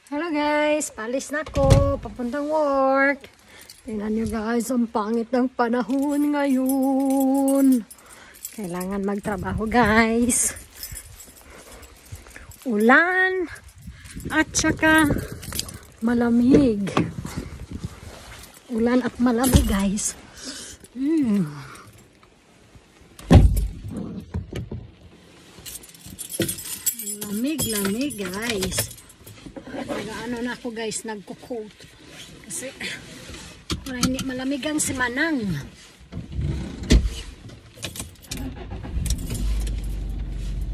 Hello guys, paalis na ako, papuntang work. Tingnan nyo guys, ang pangit ng panahon ngayon. Kailangan magtrabaho guys. Ulan at saka malamig. Ulan at malamig guys. Lamig guys. Nag-ano na ako guys, nagko-coat. Kasi para hindi malamigan si Manang.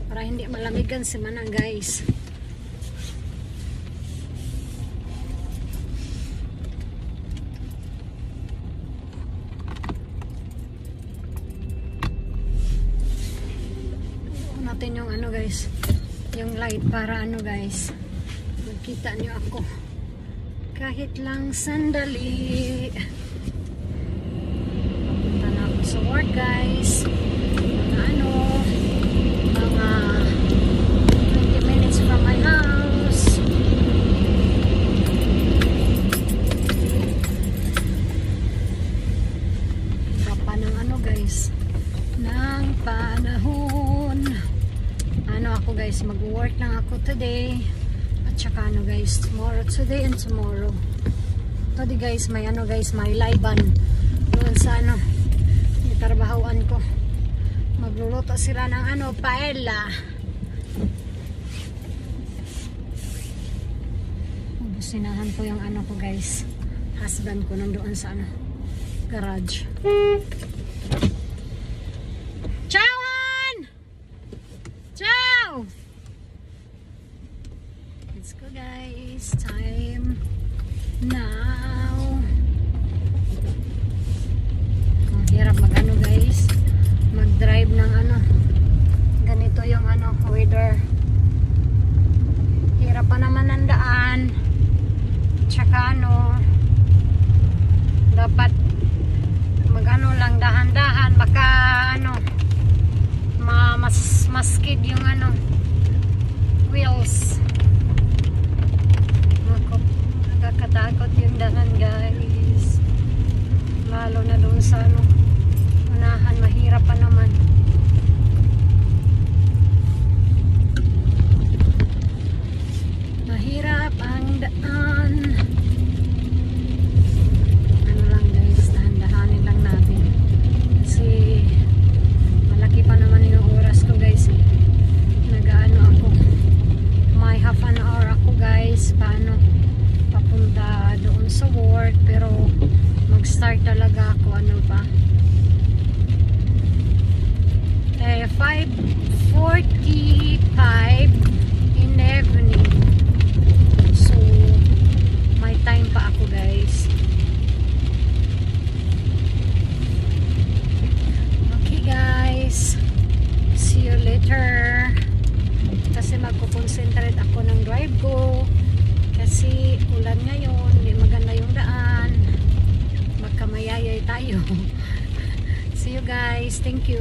Para hindi malamigan si Manang guys. Natin yung ano guys, yung light para ano guys, magkita nyo ako kahit lang sandali. Punta na ako sa work guys, mga 20 minutes from my house. Papa ng ano guys, ng panahon. Ako guys, mag-work lang ako today at saka ano guys, tomorrow, today and tomorrow. Today guys, may ano guys, may liban doon sa ano, may trabahoan ko. Magluluto sila ng ano, paella. Businahan ko yung ano ko guys, husband ko nandoon sa ano, garage. Let's go guys, time now. Ang hirap mag ano guys, mag drive ng ano, ganito yung ano, weather. Hirap pa naman ang daan. Tsaka ano, dapat mag ano lang, dahan-dahan, baka ano, maskid yung ano, wheels. Nakakatakot yung daan guys, lalo na doon sa ano, unahan, mahirap pa naman. Mahirap ang daan. Ano lang guys, dahan-dahanin lang natin kasi malaki pa naman yung oras ko guys eh. Nag-ano ako, may half an hour ako guys paano papunta doon sa work, pero mag-start talaga ako ano pa 5:45 in the evening, so may time pa ako guys. Okay guys, see you later kasi magko-concentrate ako ng drive ko kasi ulan ngayon, hindi maganda yung daan, magkamayayay tayo. See you guys, thank you.